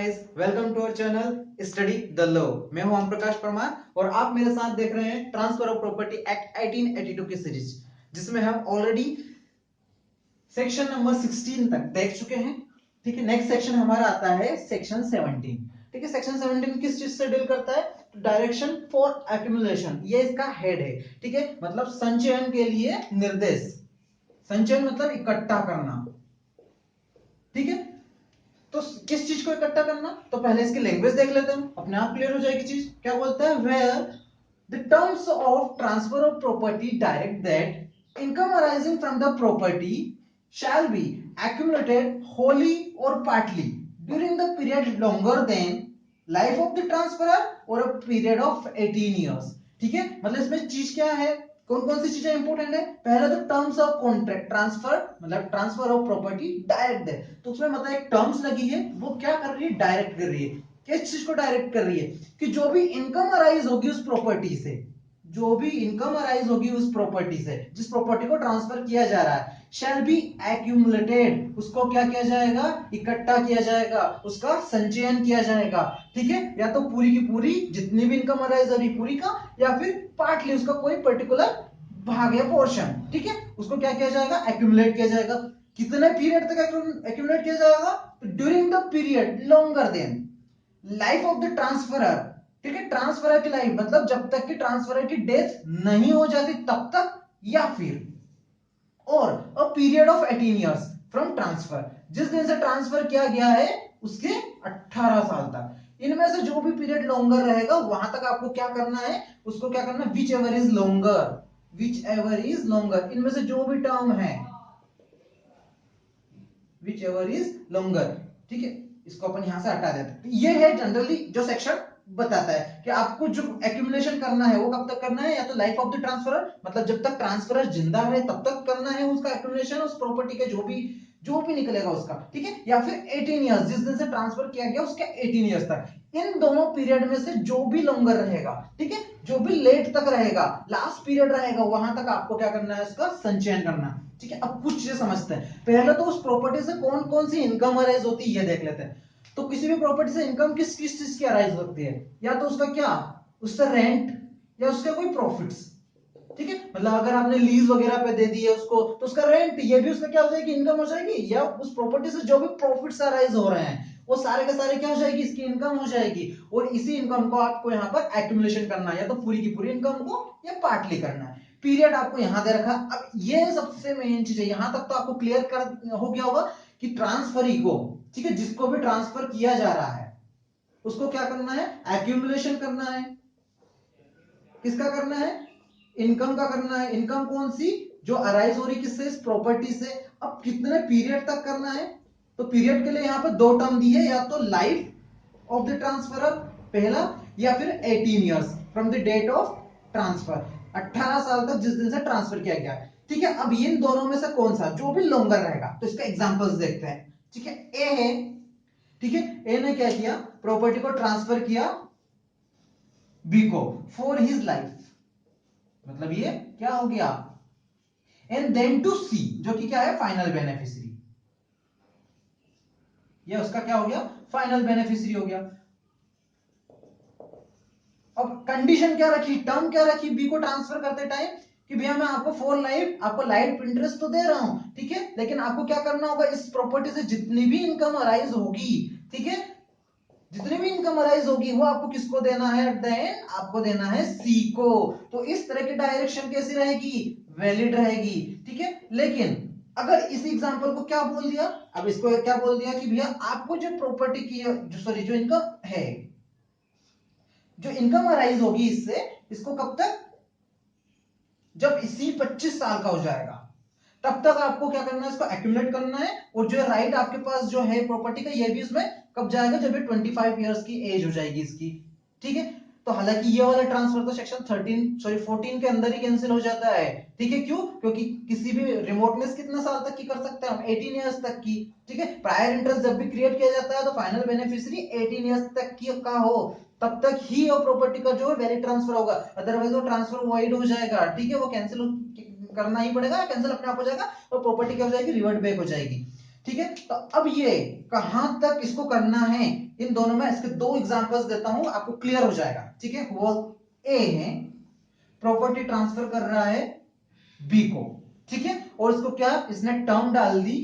Guys, welcome to our channel study the law. मैं हूं ओम प्रकाश परमार और आप मेरे साथ देख रहे हैं ट्रांसफर ऑफ प्रॉपर्टी एक्ट 1882 की सीरीज, जिसमें हम ऑलरेडी सेक्शन नंबर 16 तक देख चुके हैं। ठीक है, नेक्स्ट सेक्शन हमारा आता है सेक्शन 17। ठीक है, सेक्शन 17 किस चीज से डील करता है? डायरेक्शन फॉर एक्यूमुलेशन, ये इसका हेड है। ठीक है, मतलब संचयन के लिए निर्देश। संचयन मतलब इकट्ठा करना। ठीक है, तो किस चीज को इकट्ठा करना? तो पहले इसकी लैंग्वेज देख लेते हैं, अपने आप क्लियर हो जाएगी चीज। क्या बोलता है? Where the terms of transfer of property direct that income arising from the property shall be accumulated wholly or partly during the period longer than life of the transferor or a period of 18 years। ठीक है, मतलब इसमें चीज क्या है, कौन कौन सी चीजें इंपॉर्टेंट है? पहला तो टर्म्स ऑफ कॉन्ट्रैक्ट, ट्रांसफर मतलब ट्रांसफर ऑफ प्रॉपर्टी डायरेक्ट है, तो उसमें मतलब एक टर्म्स लगी है, वो क्या कर रही है? डायरेक्ट कर रही है। किस चीज को डायरेक्ट कर रही है? कि जो भी इनकम अराइज होगी उस प्रॉपर्टी से, जो भी इनकम अराइज होगी उस प्रॉपर्टी से, जिस प्रॉपर्टी को ट्रांसफर किया जा रहा है, शैल बी एक्यूमुलेटेड, उसको क्या किया जाएगा? इकट्ठा किया जाएगा, उसका संचयन किया जाएगा। ठीक है, या तो पूरी की पूरी जितनी भी इनकम अराइज हो रही पूरी का, या फिर पार्टली उसका कोई पर्टिकुलर भाग या पोर्शन। ठीक है, उसको क्या किया जाएगा? एक्यूमुलेट किया जाएगा। कितने पीरियड तक एक्यूमुलेट किया जाएगा? During the period longer than life of the transferor. ठीक है, ट्रांसफरर की लाइफ मतलब जब तक कि ट्रांसफरर की डेथ नहीं हो जाती तब तक, या फिर और a period of 18 years from transfer, जिस दिन से ट्रांसफर किया गया है उसके 18 साल तक। इनमें से जो भी पीरियड लॉन्गर रहेगा वहां तक आपको क्या करना है? उसको क्या करना है? Which ever is longer, which ever is longer, इनमें से जो भी टर्म है, विच एवर इज लॉन्गर। ठीक है, इसको अपन यहां से हटा देते हैं। ये है जनरली जो सेक्शन बताता है कि आपको जो एक्यूमुलेशन करना है वो कब तक करना है? या तो लाइफ ऑफ द ट्रांसफरर, मतलब जब तक ट्रांसफरर जिंदा है तब तक करना है उसका एक्यूमुलेशन, उस प्रॉपर्टी के जो भी निकलेगा उसका। ठीक है, या फिर 18 इयर्स, जिस दिन से ट्रांसफर किया गया उसके 18 इयर्स तक। इन दोनों पीरियड में से जो भी लॉन्गर रहेगा, ठीक है, जो भी लेट तक रहेगा, लास्ट पीरियड रहेगा, वहां तक आपको क्या करना है? उसका संचयन करना। ठीक है, अब कुछ चीजें समझते हैं। पहले तो उस प्रॉपर्टी से कौन कौन सी इनकम अराइज होती है ये देख लेते हैं। तो किसी भी प्रॉपर्टी से इनकम किस किस चीज की अराइज होती है? या तो उसका क्या, उसका रेंट, या उसका कोई प्रॉफिट्स। ठीक है, मतलब अगर आपने लीज वगैरह पे दे दी है उसको, तो उसका रेंट, ये भी उसका क्या हो जाएगी? इनकम हो जाएगी। या उस प्रॉपर्टी से जो भी प्रॉफिट्स अराइज हो रहे हैं वो सारे के सारे क्या हो जाएगी? इसकी इनकम हो जाएगी। और इसी इनकम को आपको यहाँ पर एक्यूमुलेशन करना है, या तो पूरी की पूरी इनकम को या पार्टली करना है। पीरियड आपको यहां दे रखा। अब ये सबसे मेन चीज है, यहां तक तो आपको क्लियर कर हो गया होगा कि ट्रांसफरी को, ठीक है, जिसको भी ट्रांसफर किया जा रहा है उसको क्या करना है? एक्यूमुलेशन करना है। किसका करना है? इनकम का करना है। इनकम कौन सी? जो अराइज हो रही किससे? इस प्रॉपर्टी से। अब कितने पीरियड तक करना है? तो पीरियड के लिए यहां पर दो टर्म दी है, या तो लाइफ ऑफ द ट्रांसफरर पहला, या फिर 18 years from the date of transfer, 18 साल तक जिस दिन से ट्रांसफर किया गया है। ठीक है, अब इन दोनों में से कौन सा जो भी लॉन्गर रहेगा, तो इसका एग्जांपल्स देखते हैं। ठीक है, ए है। ठीक है, ए ने क्या किया? प्रॉपर्टी को ट्रांसफर किया बी को फॉर हिज लाइफ, मतलब ये क्या हो गया? एंड देन टू सी, जो कि क्या है? Final beneficiary. ये उसका क्या हो गया? फाइनल बेनिफिशियरी हो गया। अब कंडीशन क्या रखी, टर्म क्या रखी बी को ट्रांसफर करते टाइम? कि भैया मैं आपको फॉर लाइफ, आपको लाइफ इंटरेस्ट तो दे रहा हूं, ठीक है, लेकिन आपको क्या करना होगा? इस प्रॉपर्टी से जितनी भी इनकम अराइज होगी, ठीक है, जितनी भी इनकम अराइज होगी वो आपको किसको देना है? एट द एंड आपको देना है सी को। तो इस तरह की डायरेक्शन कैसी रहेगी? वैलिड रहेगी। ठीक है, लेकिन अगर इस एग्जांपल को क्या बोल दिया? अब इसको क्या बोल दिया कि भैया आपको जो प्रॉपर्टी की, जो सॉरी जो इनकम है, जो इनकम अराइज होगी इससे, इसको कब तक? जब इसी 25 साल का हो जाएगा तब तक आपको क्या करना है? इसको एक्यूमुलेट करना है। और जो राइट आपके पास जो है प्रॉपर्टी का, ये भी उसमें कब जाएगा? जब ये 25 इयर्स की एज हो जाएगी इसकी। ठीक है, तो हालांकि ये वाला ट्रांसफर तो सेक्शन 14 के अंदर ही कैंसिल हो जाता है। ठीक है, क्यों? क्योंकि किसी भी रिमोटनेस कितने साल तक की कर सकते हैं हम? 18 इयर्स तक की। ठीक है, प्रायर इंटरेस्ट जब भी क्रिएट किया जाता है तो फाइनल बेनिफिशियरी 18 इयर्स तक की का हो, तब तक ही वो प्रॉपर्टी का जो है वैलिड ट्रांसफर होगा, अदरवाइज वो ट्रांसफर वॉइड हो जाएगा। ठीक है, वो कैंसिल करना ही पड़ेगा, कैंसिल अपने आप हो जाएगा और प्रॉपर्टी क्या हो जाएगी? रिवर्ट बैक हो जाएगी। ठीक है, तो अब ये कहां तक इसको करना है? इन दोनों में इसके दो एग्जांपल्स देता हूं, आपको क्लियर हो जाएगा। ठीक है, वो ए है, प्रॉपर्टी ट्रांसफर कर रहा है बी को, ठीक है, और इसको क्या इसने टर्म डाल दी,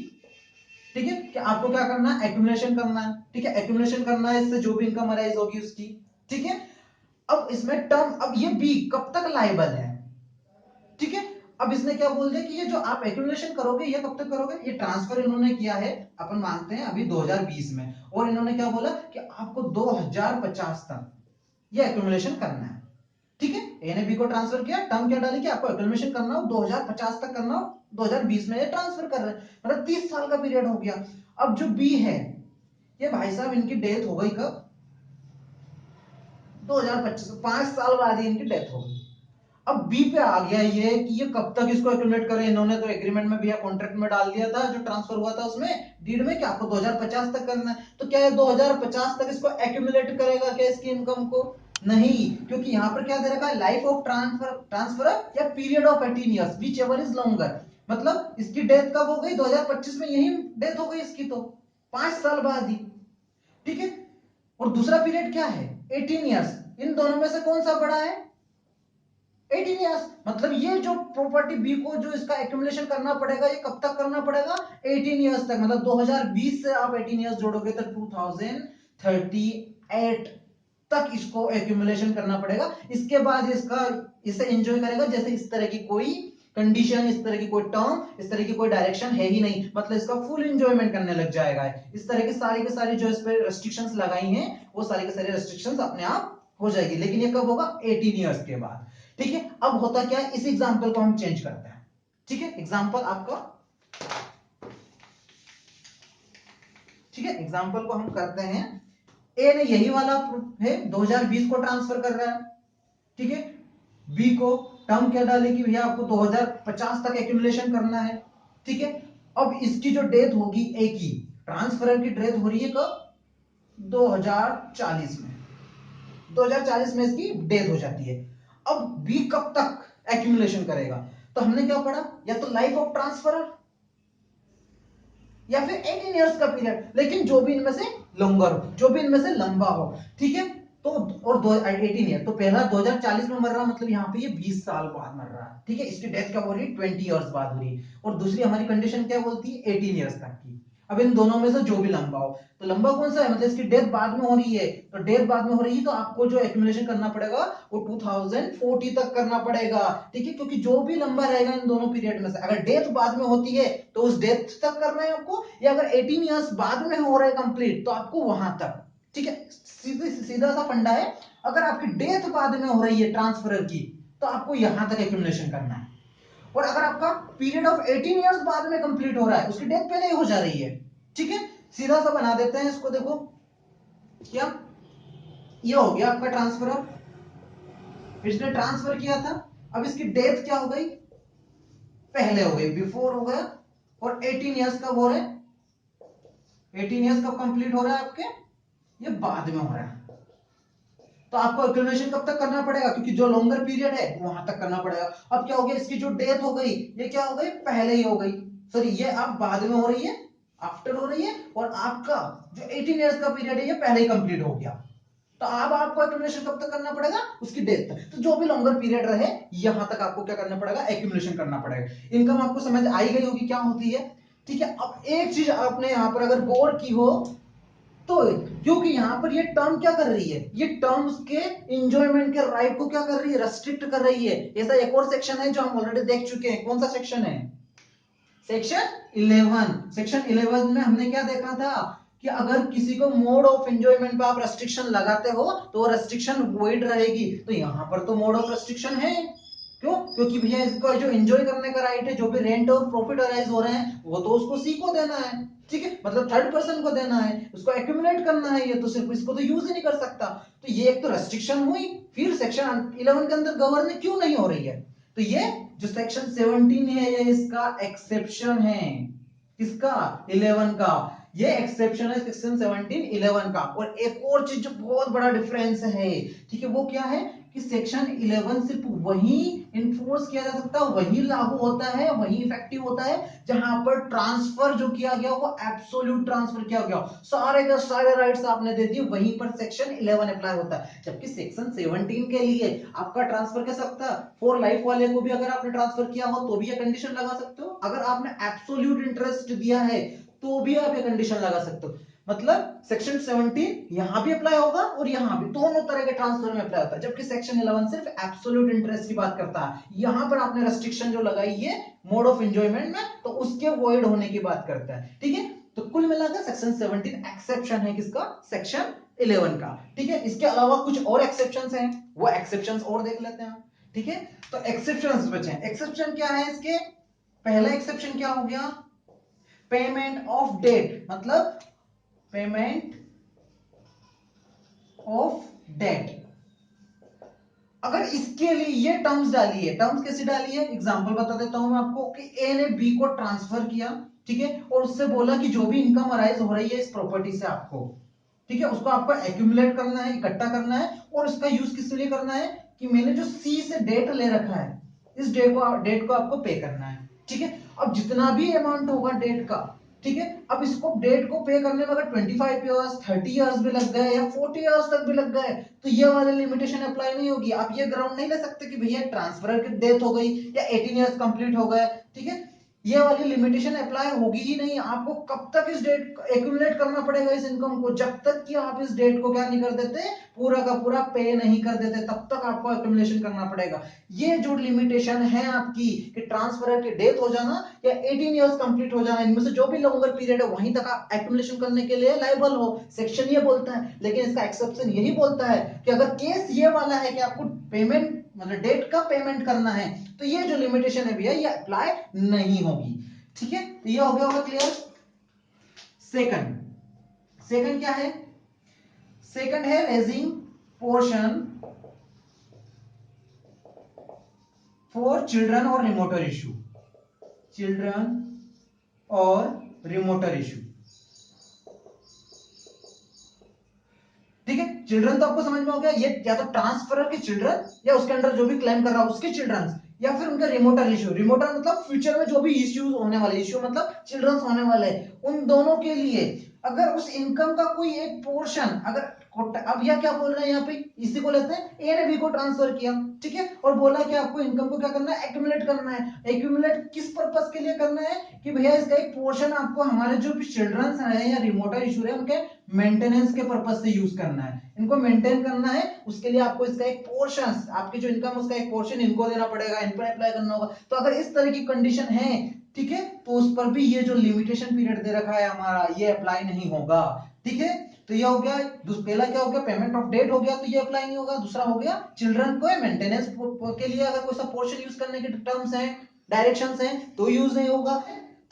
ठीक है, कि आपको क्या करना है, एक्यूमुलेशन करना है। ठीक है, एक्यूमुलेशन करना है, इससे जो भी इनकम अराइज होगी उसकी। ठीक है, अब इसमें टर्म, अब ये बी कब तक लायबल है, ठीक है, अब इसने क्या बोल दिया कि ये जो आप एक्यूमुलेशन करोगे ये कब तक करोगे, ये ट्रांसफर इन्होंने किया है अपन मानते हैं अभी 2020 में, और इन्होंने क्या बोला कि आपको 2050 तक ये एक्यूमुलेशन करना है। ठीक है, ए ने बी को ट्रांसफर किया, टर्म क्या डाली कि आपको एक्यूमुलेशन करना हो 2050 तक करना हो, 2020 में ये ट्रांसफर कर रहे हैं, मतलब 30 साल का पीरियड हो गया। अब जो बी है, ये भाई साहब इनकी डेथ हो गई कब, 2025, 5 साल बाद ही इनकी डेथ हो गई। अब बी पे आ गया ये कि ये कब तक इसको एक्यूमुलेट करें, इन्होंने तो एग्रीमेंट में भी कॉन्ट्रैक्ट में डाल दिया था जो ट्रांसफर हुआ था उसमें डीड में कि आपको 2050 तक करना है, तो क्या है 2050 तक इसको एक्यूमुलेट करेगा क्या इसकी इनकम को, नहीं, क्योंकि यहां पर क्या दे रखा है, लाइफ ऑफ ट्रांसफर या period of 18 years which ever is longer, मतलब इसकी डेथ कब हो गई, 2025 में यही डेथ हो गई इसकी, तो 5 साल बाद ही। ठीक है, और दूसरा पीरियड क्या है 18 इयर्स, इन दोनों में से कौन सा बड़ा है 18 इयर्स, मतलब ये जो प्रॉपर्टी बी को जो इसका एक्यूमुलेशन करना पड़ेगा ये कब तक करना पड़ेगा 18 इयर्स तक, मतलब 2020 से आप 18 इयर्स जोड़ोगे तो 2038 तक इसको एक्यूमुलेशन करना पड़ेगा। इसके बाद इसका इसे एंजॉय करेगा, जैसे इस तरह की कोई कंडीशन, इस तरह की कोई टर्म, इस तरह की कोई डायरेक्शन है ही नहीं, मतलब इसका फुल एंजॉयमेंट करने लग जाएगा। इस तरह की सारी जो इस पे रेस्ट्रिक्शंस लगाई हैं वो सारी की सारी रेस्ट्रिक्शंस अपने आप हो जाएगी, लेकिन ये कब होगा 18 इयर्स के बाद। ठीक है, अब होता क्या है, इस एग्जांपल को हम चेंज करते हैं। ठीक है, एग्जांपल आपका, ठीक है, एग्जांपल को हम करते हैं, ए ने यही वाला है 2020 को ट्रांसफर कर रहा है, ठीक है, बी को टर्म क्या डाले कि भैया आपको 2050 तक एक्यूमुलेशन करना है। ठीक है, अब इसकी जो डेथ होगी ए की, ट्रांसफर की डेथ हो रही है कब 2040 में, 2040 में इसकी डेथ हो जाती है। अब बी कब तक एक्यूमुलेशन करेगा, तो हमने क्या पढ़ा, या तो लाइफ ऑफ ट्रांसफर या फिर 18 इयर्स का पीरियड, लेकिन जो भी इनमें से लॉन्गर हो, जो भी इनमें से लंबा हो। ठीक है, तो और 18 ईयर, तो पहला 2040 में मर रहा, मतलब यहाँ पे ये 20 साल बाद मर रहा है। ठीक है, इसकी डेथ क्या हो रही है 20 इयर्स बाद हो रही है, और दूसरी हमारी कंडीशन क्या बोलती है 18 इयर्स तक की। अब इन दोनों में से जो भी लंबा हो, तो लंबा कौन सा है, मतलब इसकी डेथ बाद में हो रही है, तो डेथ बाद में हो रही है तो आपको जो एक्यूमुलेशन करना पड़ेगा वो 2040 तक करना पड़ेगा। ठीक है, क्योंकि जो भी लंबा रहेगा इन दोनों पीरियड में से, अगर डेथ बाद में होती है तो उस डेथ तक करना है आपको, या अगर 18 इयर्स बाद में हो रहा है कंप्लीट तो आपको वहां तक। ठीक है, सीधा सा फंडा है, अगर आपकी डेथ बाद में हो रही है ट्रांसफर की तो आपको यहां तक एक्यूमुलेशन करना है, और अगर आपका पीरियड ऑफ 18 इयर्स बाद में कंप्लीट हो रहा है, उसकी डेथ पहले ही हो जा रही है। ठीक है, सीधा सा बना देते हैं इसको, देखो क्या ये हो गया आपका ट्रांसफर, इसने ट्रांसफर किया था, अब इसकी डेथ क्या हो गई, पहले हो गई, बिफोर हो गया, और 18 इयर्स कब हो रहे हैं, 18 इयर्स कब कंप्लीट हो रहा है आपके, ये बाद में हो रहा है, तो आपको एक्यूमुलेशन कब तक करना पड़ेगा, क्योंकि जो लॉन्गर पीरियड है वहां तक करना पड़ेगा। अब क्या हो गया, इसकी जो डेथ हो गई ये क्या हो गई, पहले ही हो गई, सॉरी ये अब बाद में हो रही है, आफ्टर हो रही है, और आपका जो 18 इयर्स का पीरियड है ये पहले ही कंप्लीट हो गया, तो अब आपको एक्यूमुलेशन कब तक करना पड़ेगा, उसकी डेथ तक। तो जो भी लॉन्गर पीरियड रहे यहां तक आपको क्या करना पड़ेगा, एक्यूमुलेशन करना पड़ेगा। इनकम आपको समझ आई गई होगी क्या होती है। ठीक है, अब एक चीज आपने यहां पर अगर गौर की हो तो, क्योंकि यहां पर ये टर्म क्या कर रही है, ये टर्म उसके एंजॉयमेंट के राइट को क्या कर रही है, रेस्ट्रिक्ट कर रही है। ऐसा एक और सेक्शन है जो हम ऑलरेडी देख चुके हैं, कौन सा सेक्शन है, सेक्शन 11। सेक्शन 11 में हमने क्या देखा था कि अगर किसी को मोड ऑफ एंजॉयमेंट पे आप रेस्ट्रिक्शन लगाते हो तो वो रेस्ट्रिक्शन वॉइड रहेगी, तो यहां पर तो मोड ऑफ रेस्ट्रिक्शन है, क्यों, क्योंकि भैया इसका जो एंजॉय करने का राइट है, जो भी रेंट और प्रॉफिट अराइज हो रहे हैं वो तो उसको सी को देना है। ठीक है, मतलब थर्ड पर्सन को देना है, उसको एक्यूमुलेट करना है, ये तो सिर्फ इसको तो यूज ही नहीं कर सकता। तो ये एक तो रेस्ट्रिक्शन हुई, फिर सेक्शन 11 के अंदर गवर्न क्यों नहीं हो रही है, तो ये जो सेक्शन 17 है ये इसका एक्सेप्शन है, किसका 11 का, ये एक्सेप्शन है सेक्शन 17 11 का। और एक और चीज जो बहुत बड़ा डिफरेंस है, ठीक है, वो क्या है कि सेक्शन 11 सिर्फ वही इन्फोर्स किया जा सकता है वही लागू होता है, वही इफेक्टिव होता है जहां पर ट्रांसफर जो किया गया वो एब्सोल्यूट ट्रांसफर किया गया, सारे के सारे राइट्स आपने दे दिए, वहीं पर सेक्शन 11 अप्लाई होता है। जबकि सेक्शन 17 के लिए आपका ट्रांसफर कैसा सकता है, फॉर लाइफ वाले को भी अगर आपने ट्रांसफर किया हो तो भी ये कंडीशन लगा सकते हो, अगर आपने एब्सोल्यूट इंटरेस्ट दिया है तो भी आप ये कंडीशन लगा सकते हो। मतलब सेक्शन 17 यहां भी अप्लाई होगा और यहां भी, दोनों तरह के ट्रांसफर में अप्लाई होता है। जबकि सेक्शन 11 सिर्फ एब्सोल्यूट इंटरेस्ट की बात करता है, यहां पर आपने रेस्ट्रिक्शन जो लगाई है मोड ऑफ एंजॉयमेंट में, तो उसके वॉइड होने की बात करता है। ठीक है, तो कुल मिलाकर सेक्शन 17 एक्सेप्शन है किसका, सेक्शन 11 का। ठीक है, इसके अलावा कुछ और एक्सेप्शंस हैं, वो एक्सेप्शंस और देख लेते हैं। ठीक है, तो एक्सेप्शंस बचे। एक्सेप्शन क्या है इसके, पहला एक्सेप्शन क्या हो गया, पेमेंट ऑफ डेट, मतलब पेमेंट ऑफ डेट। अगर इसके लिए ये टर्म्स डाली है, टर्म्स कैसे डाली है, एग्जांपल बता देता हूं मैं आपको कि ए ने बी को ट्रांसफर किया, ठीक है, और उससे बोला कि जो भी इनकम अराइज हो रही है इस प्रॉपर्टी से आपको, ठीक है, उसको आपको एक्यूमुलेट करना है, इकट्ठा करना है, और इसका यूज किस लिए करना है कि मैंने जो सी से डेट ले रखा है, इस डेट को आपको पे करना है। ठीक है, अब जितना भी अमाउंट होगा डेट का, ठीक है, अब इसको डेट को पे करने में अगर 25 इयर्स 30 इयर्स भी लग गए या 40 इयर्स तक भी लग गए तो ये वाली लिमिटेशन अप्लाई नहीं होगी। आप ये ग्राउंड नहीं ले सकते कि भैया ट्रांसफर की डेथ हो गई या 18 इयर्स कंप्लीट हो गए, ठीक है, ये वाली लिमिटेशन अप्लाई होगी ही नहीं। आपको कब तक इस डेट एक्यूमुलेट करना पड़ेगा इस इनकम को, जब तक कि आप इस डेट को क्या नहीं कर देते, पूरा का पूरा पे नहीं कर देते, तब तक आपको एक्यूमुलेशन करना पड़ेगा। ये जो लिमिटेशन है आपकी कि ट्रांसफर की डेथ हो जाना या 18 इयर्स कंप्लीट हो जाना, इनमें से जो भी लॉन्गर पीरियड है वहीं तक आप एक्यूमुलेशन करने के लिए लायबल हो, सेक्शन ये बोलता है। लेकिन इसका एक्सेप्शन यही बोलता है कि अगर केस ये वाला है कि आपको पेमेंट मतलब डेट का पेमेंट करना है तो ये जो लिमिटेशन है भैया ये अप्लाई नहीं होगी। ठीक है, तो ये हो गया होगा क्लियर। सेकंड क्या है, सेकंड है रेजिंग पोर्शन फॉर चिल्ड्रन और रिमोटर इशू, चिल्ड्रन और रिमोटर इशू। ठीक है, चिल्ड्रन तो आपको समझ में हो गया, ये या तो ट्रांसफरर के चिल्ड्रन या उसके अंडर जो भी क्लेम कर रहा है उसके चिल्ड्रन, या फिर उनका रिमोटर इश्यू। रिमोटर मतलब फ्यूचर में जो भी इश्यूज होने वाले, इश्यू मतलब चिल्ड्रंस होने वाले, उन दोनों के लिए अगर उस इनकम का कोई एक पोर्शन अगर, अब यह क्या बोल रहे हैं यहाँ पे, इसी को लेते हैं, ए ने बी को ट्रांसफर किया, ठीक है, और बोला कि आपको इनकम को क्या करना है, एक्यूमुलेट करना है। एक्यूमुलेट किस पर्पस के लिए करना है कि भैया इसका एक पोर्शन आपको हमारे जो भी चिल्ड्रंस हैं या रिमोटर इशू है उनके मेंटेनेंस के पर्पस से यूज करना है, इनको मेंटेन करना है, उसके लिए आपको इसका एक पोर्शन, आपकी जो इनकम उसका एक पोर्शन इनको देना पड़ेगा, इन पर अप्लाई करना होगा। तो अगर इस तरह की कंडीशन है, ठीक है, तो उस पर भी ये जो लिमिटेशन पीरियड दे रखा है हमारा ये अप्लाई नहीं होगा। ठीक है, तो ये हो गया, पहला क्या हो गया, पेमेंट ऑफ डेट हो गया तो ये अप्लाई नहीं होगा। दूसरा हो गया चिल्ड्रन को मेंटेनेंस के लिए अगर कोई सा पोर्शन यूज करने के टर्म्स हैं, डायरेक्शंस हैं तो यूज नहीं होगा।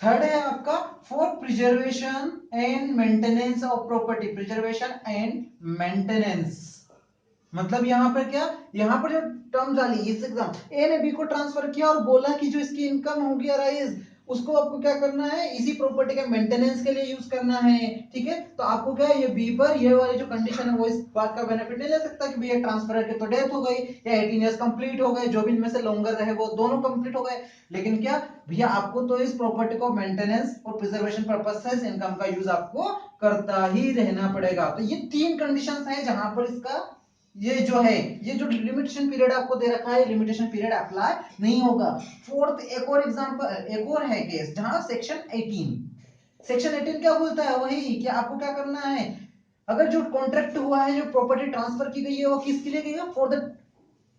थर्ड है आपका for preservation and maintenance of property, preservation and maintenance, मतलब यहां पर क्या, यहां पर जो टर्म डाली इस एग्जाम, ए ने बी को ट्रांसफर किया और बोला कि जो इसकी इनकम होगी अराइज उसको आपको क्या करना है, इसी प्रॉपर्टी के मेंटेनेंस के लिए यूज करना है। ठीक है, तो आपको क्या है, ये बी पर ये वाली जो कंडीशन है वो इस बात का बेनिफिट नहीं ले सकता कि भैया ट्रांसफर के तो डेथ हो गई या 18 इयर्स कंप्लीट हो गए, जो भी इनमें से लॉन्गर रहे वो दोनों कंप्लीट हो गए। लेकिन क्या भैया आपको तो इस प्रॉपर्टी को मेंटेनेंस और प्रिजर्वेशन पर्पस से इस इनकम का यूज आपको करता ही रहना पड़ेगा। तो ये तीन कंडीशंस हैं जहां पर इसका ये जो है, ये जो लिमिटेशन पीरियड आपको दे रखा है लिमिटेशन पीरियड अप्लाई नहीं होगा। फोर्थ एक और एग्जांपल, एक और है केस जहां सेक्शन 18 क्या बोलता है, वही कि आपको क्या करना है, अगर जो कॉन्ट्रैक्ट हुआ है, जो प्रॉपर्टी ट्रांसफर की गई है वो किसके लिए गई है, for the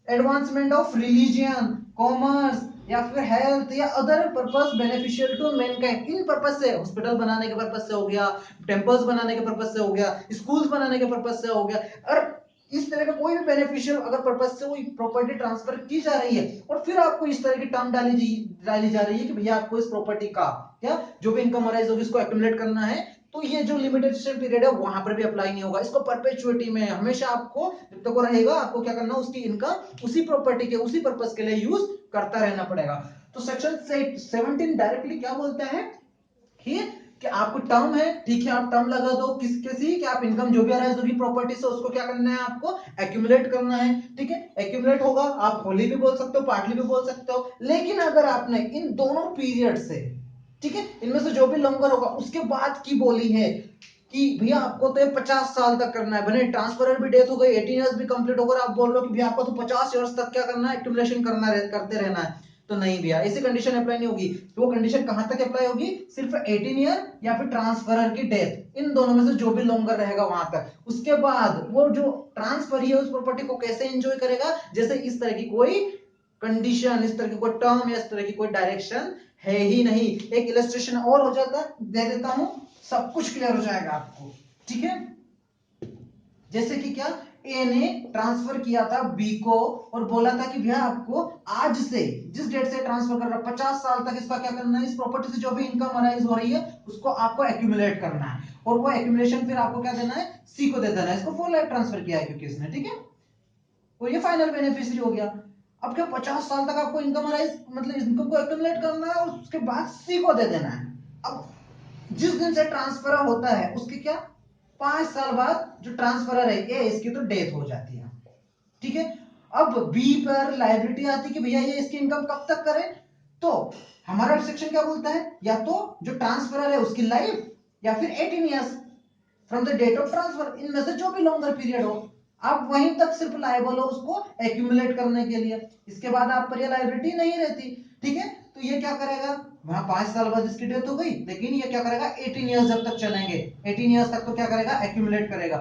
advancement of religion, commerce या फिर हेल्थ या other purpose beneficial to mankind, इन पर्पस से, हॉस्पिटल बनाने के पर्पस से हो गया, टेम्पल्स बनाने के पर्पस से हो गया, स्कूल्स बनाने के पर्पस से हो गया, और इस तरह का कोई भी बेनिफिशियल अगर पर्पस से वो प्रॉपर्टी ट्रांसफर की जा रही है और फिर आपको इस तरह की टर्म डाली जा रही है कि भैया आपको इस प्रॉपर्टी का क्या जो भी इनकम अराइज होगी इसको एक्यूमुलेट करना है, तो ये जो लिमिटेशन पीरियड है वहां पर भी अप्लाई नहीं होगा। इसको परपेचुइटी में हमेशा आपको जब तक वो रहेगा आपको क्या करना, उसकी इनकम उसी प्रॉपर्टी के उसी पर्पस के लिए यूज करता रहना पड़ेगा। तो सेक्शन 17 डायरेक्टली क्या बोलता है कि आपको टर्म है, ठीक है, आप टर्म लगा दो किसी कि आप इनकम जो भी अराइज होगी प्रॉपर्टी से उसको क्या करना है, आपको एक्यूमुलेट करना है, ठीक है। एक्यूमुलेट होगा, आप होली भी बोल सकते हो, पार्टली भी बोल सकते हो, लेकिन अगर आपने इन दोनों पीरियड से, ठीक है, इनमें से जो भी लॉन्गर होगा उसके बाद की बोली है कि भैया आपको तो 50 साल तक करना है, भले ट्रांसफर भी डेथ हो गई, 18 इयर्स भी कंप्लीट होकर आप बोल रहे हो कि भैया आपको तो 50 इयर्स तक क्या करना है, एक्यूमुलेशन करते रहना है, तो नहीं भैया, ऐसी कंडीशन अप्लाई नहीं होगी। तो वो कंडीशन कहां तक अप्लाई होगी, सिर्फ 18 ईयर या फिर ट्रांसफरर की डेथ, इन दोनों में से जो भी लॉन्गर रहेगा वहां तक। उसके बाद वो जो ट्रांसफर है उस प्रॉपर्टी को कैसे एंजॉय करेगा, जैसे इस तरह की कोई कंडीशन, इस तरह की कोई टर्म या इस तरह की कोई डायरेक्शन है ही नहीं। एक इलस्ट्रेशन और हो जाता दे देता हूं, सब कुछ क्लियर हो जाएगा आपको, ठीक है। जैसे कि क्या, ए ने ट्रांसफर किया था बी को और बोला था कि भैया आपको आज से, जिस डेट से ट्रांसफर कर रहा है, 50 साल तक इसका क्या करना है, इस प्रॉपर्टी से जो भी इनकम अराइज हो रही है उसको आपको एक्यूमुलेट करना है, और वो एक्यूमुलेशन फिर आपको क्या देना है, सी को दे देना है। इसको फुल लाइफ ट्रांसफर किया है क्योंकि इसने, ठीक है, और ये फाइनल बेनिफिशियरी हो गया। अब क्या 50 साल तक आपको इनकम अराइज, मतलब इनकम को एक्यूमुलेट करना है और उसके बाद सी को दे देना है। अब जिस दिन से ट्रांसफर होता है उसके क्या 5 साल बाद जो ट्रांसफरर है ए, इसकी तो डेथ हो जाती है, ठीक है। अब बी पर लायबिलिटी आती है कि भैया ये इसकी इनकम कब तक करे, तो हमारा सेक्शन क्या बोलता है, या तो जो ट्रांसफरर है उसकी लाइफ या फिर 18 years from the date of transfer, इनमें से जो भी लॉन्गर पीरियड हो, आप वहीं तक सिर्फ लायबल हो उसको एक्यूमुलेट करने के लिए, इसके बाद आप पर ये लायबिलिटी नहीं रहती, ठीक है। तो ये क्या करेगा, वहां 5 साल बाद इसकी डेथ हो गई, लेकिन ये क्या करेगा 18 इयर्स जब तक चलेंगे, 18 इयर्स तक तो क्या करेगा, एक्यूमुलेट करेगा।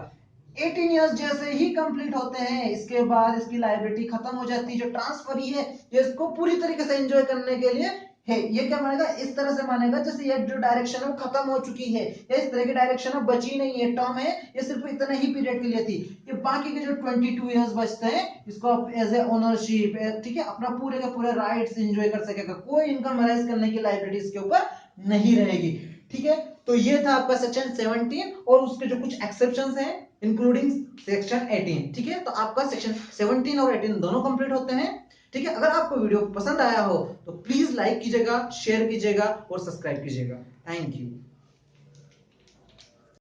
18 इयर्स जैसे ही कंप्लीट होते हैं इसके बाद इसकी लायबिलिटी खत्म हो जाती है। जो ट्रांसफर है ये इसको पूरी तरीके से एंजॉय करने के लिए है, ये क्या मानेगा, इस तरह से मानेगा जैसे ये जो डायरेक्शन है वो खत्म हो चुकी है, या इस तरह की डायरेक्शन अब बची नहीं है, टर्म है ये सिर्फ इतने ही पीरियड के लिए थी, ये बाकी के जो 22 इयर्स बचते हैं इसको आप एज ए ओनरशिप, ठीक है, अपना पूरे के पूरे राइट्स एंजॉय कर सकेगा, कोई इनकम अराइज करने की लायबिलिटी इसके ऊपर नहीं रहेगी, ठीक है। तो ये था आपका सेक्शन 17 और उसके जो कुछ एक्सेप्शंस हैं इंक्लूडिंग सेक्शन 18, ठीक है। तो आपका सेक्शन 17 और 18 दोनों कंप्लीट होते हैं, ठीक है। अगर आपको वीडियो पसंद आया हो तो प्लीज लाइक कीजिएगा, शेयर कीजिएगा और सब्सक्राइब कीजिएगा। Thank you.